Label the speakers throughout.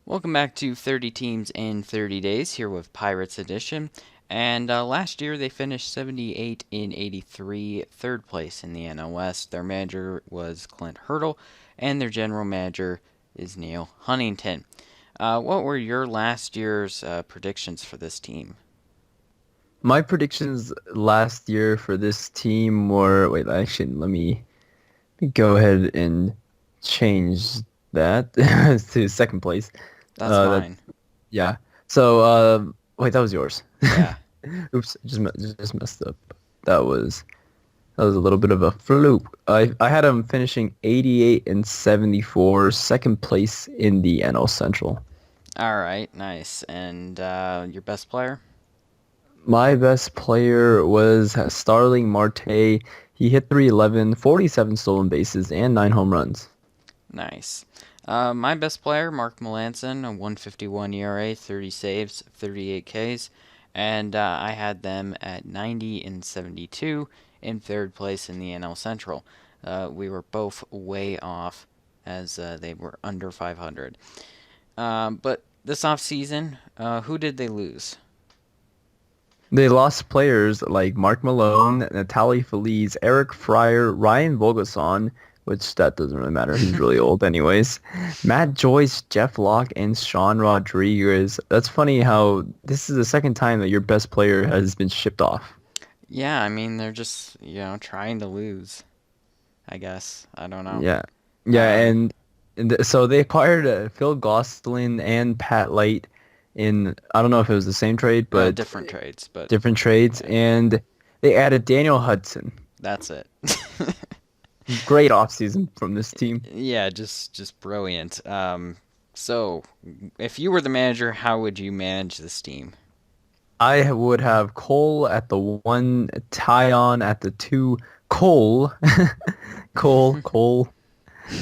Speaker 1: Welcome back to 30 Teams in 30 Days here with Pirates Edition. And last year they finished 78 in 83, third place in the NL West. Their manager was Clint Hurdle, and their general manager is Neil Huntington. What were your last year's predictions for this team?
Speaker 2: My predictions last year for this team were wait, actually, let me go ahead and change that to second place.
Speaker 1: That's
Speaker 2: That
Speaker 1: fine.
Speaker 2: yeah. So wait, that was yours.
Speaker 1: Yeah.
Speaker 2: Oops, just messed up. That was that was a little bit of a fluke. I had him finishing 88 and 74, second place in the NL Central.
Speaker 1: All right. Nice. And your best player?
Speaker 2: My best player was Starling Marte. He hit 311, 47 stolen bases, and 9 home runs.
Speaker 1: Nice. My best player, Mark Melanson, a 151 ERA, 30 saves, 38 Ks, and I had them at 90 and 72 in third place in the NL Central. We were both way off as they were under 500. But this offseason, who did they lose?
Speaker 2: They lost players like Mark Malone, Natalie Feliz, Eric Fryer, Ryan Vogelson, which that doesn't really matter. He's really old anyways. Matt Joyce, Jeff Locke, and Sean Rodriguez. That's funny how this is the second time that your best player has been shipped off.
Speaker 1: Yeah, I mean, they're just, trying to lose, I guess. I don't know.
Speaker 2: Yeah. Yeah,
Speaker 1: Um,
Speaker 2: so they acquired Phil Gosselin and Pat Light in, I don't know if it was the same trade, but
Speaker 1: different trades, but
Speaker 2: different trades,
Speaker 1: yeah,
Speaker 2: and they added Daniel Hudson.
Speaker 1: that's it.
Speaker 2: Great offseason from this team.
Speaker 1: Yeah, just brilliant. So if you were the manager, how would you manage this team?
Speaker 2: I would have Cole at the one, Tyon at the two, Cole, Cole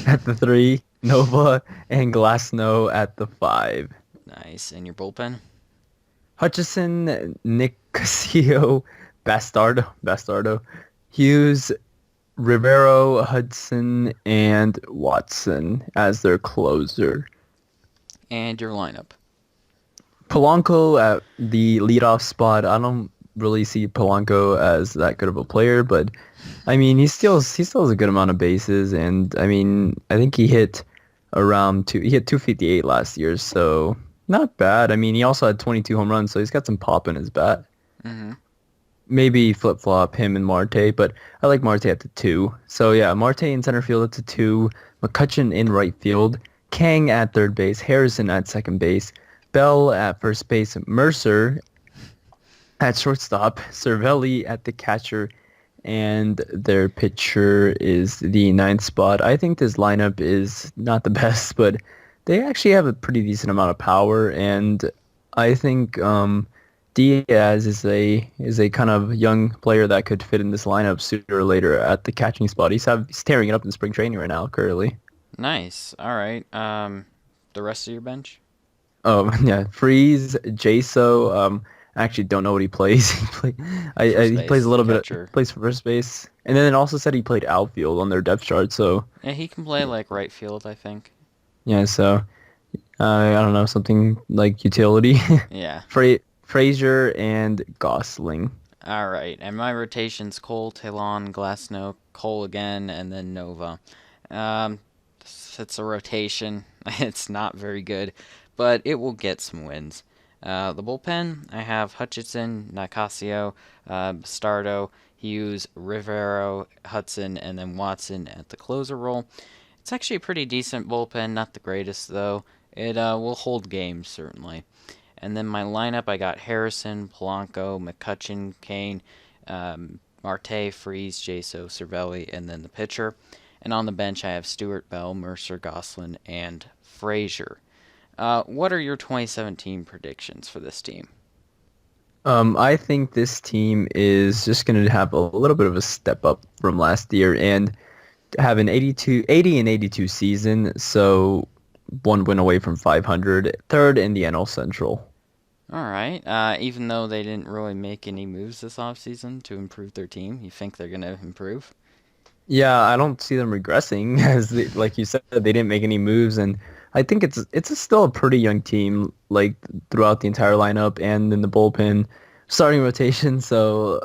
Speaker 2: at the three, Nova and Glasnow at the five.
Speaker 1: Nice. And your bullpen?
Speaker 2: Hutchison, Nick Castillo, Bastardo, Hughes, Rivero, Hudson, and Watson as their closer.
Speaker 1: And your lineup?
Speaker 2: Polanco at the leadoff spot. I don't really see Polanco as that good of a player, but I mean he still has a good amount of bases, and I mean I think he hit 258 last year, so not bad. I mean he also had 22 home runs, so he's got some pop in his bat.
Speaker 1: Mm-hmm.
Speaker 2: Maybe flip flop him and Marte, but I like Marte at the two. So yeah, Marte in center field at the two, McCutcheon in right field, Kang at third base, Harrison at second base, Bell at first base, Mercer at shortstop, Cervelli at the catcher, and their pitcher is the ninth spot. I think this lineup is not the best, but they actually have a pretty decent amount of power, and I think Diaz is a kind of young player that could fit in this lineup sooner or later at the catching spot. He's tearing it up in spring training right now, currently.
Speaker 1: Nice. All right. The rest of your bench?
Speaker 2: Oh yeah, Freeze, Jaso. I actually don't know what he plays.
Speaker 1: First
Speaker 2: He plays a
Speaker 1: base,
Speaker 2: little bit. He
Speaker 1: catcher.
Speaker 2: plays for first base, and then it also said he played outfield on their depth chart. So
Speaker 1: Yeah, he can play like right field, I think.
Speaker 2: yeah, so I don't know, something like utility.
Speaker 1: Yeah.
Speaker 2: Frazier and Gosling.
Speaker 1: All right. And my rotations: Cole, Talon, Glassnow, Cole again, and then Nova. Um, it's a rotation. It's not very good, but it will get some wins. The bullpen, I have Hutchinson, Nicasio, Bastardo, Hughes, Rivero, Hudson, and then Watson at the closer role. It's actually a pretty decent bullpen, not the greatest though. It will hold games certainly. And then my lineup, I got Harrison, Polanco, McCutcheon, Kane, Marte, Freeze, Jaso, Cervelli, and then the pitcher. And on the bench, I have Stewart, Bell, Mercer, Goslin, and Frazier. What are your 2017 predictions for this team?
Speaker 2: I think this team is just going to have a little bit of a step up from last year and have an 80 and 82 season. So one win away from 500, third in the NL Central.
Speaker 1: All right. Even though they didn't really make any moves this offseason to improve their team, you think they're going to improve?
Speaker 2: Yeah, I don't see them regressing like you said, they didn't make any moves, and I think still a pretty young team, like throughout the entire lineup and in the bullpen, starting rotation. So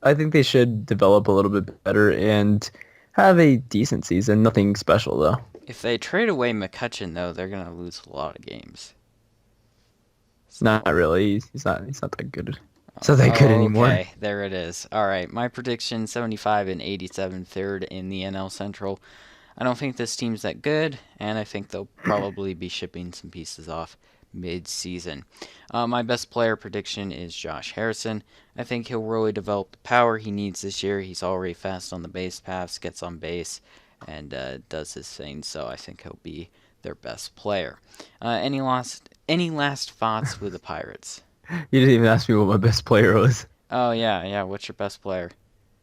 Speaker 2: I think they should develop a little bit better and have a decent season. Nothing special though.
Speaker 1: If they trade away McCutcheon, though, they're gonna lose a lot of games.
Speaker 2: Not
Speaker 1: So,
Speaker 2: really. He's not that good. He's not that good anymore.
Speaker 1: okay, there it is. All right, my prediction: 75 and 87, third in the NL Central. I don't think this team's that good, and I think they'll probably be shipping some pieces off mid-season. My best player prediction is Josh Harrison. I think he'll really develop the power he needs this year. He's already fast on the base paths, gets on base, and does his thing. So I think he'll be their best player. Any last thoughts with the Pirates?
Speaker 2: You didn't even ask me what my best player was.
Speaker 1: Oh yeah, yeah. What's your best player?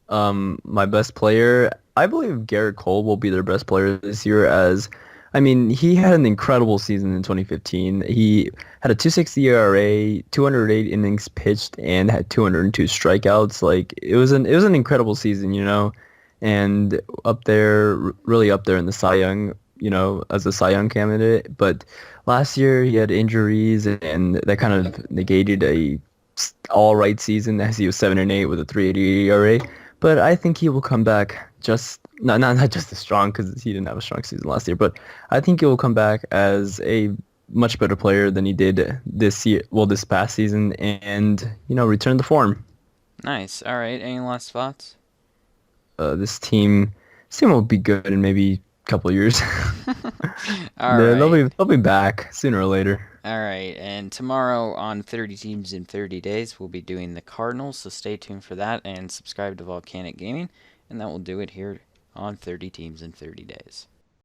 Speaker 2: My best player, I believe Garrett Cole will be their best player this year as I mean, he had an incredible season in 2015. He had a 2.60 ERA, 208 innings pitched, and had 202 strikeouts. Like it was an incredible season, you know, and up there, really up there in the Cy Young, you know, as a Cy Young candidate. But last year he had injuries, and that kind of negated a all right season as he was 7-8 with a 3.80 ERA. But I think he will come back just not just as strong because he didn't have a strong season last year, but I think he will come back as a much better player than he did this year, well, this past season, and you know, return to form.
Speaker 1: Nice. All right. Any last thoughts?
Speaker 2: This team will be good in maybe a couple of years.
Speaker 1: All right.
Speaker 2: They'll be back sooner or later.
Speaker 1: All right. And tomorrow on 30 Teams in 30 Days, we'll be doing the Cardinals. So stay tuned for that and subscribe to Volcanic Gaming. And that will do it here on 30 Teams in 30 Days.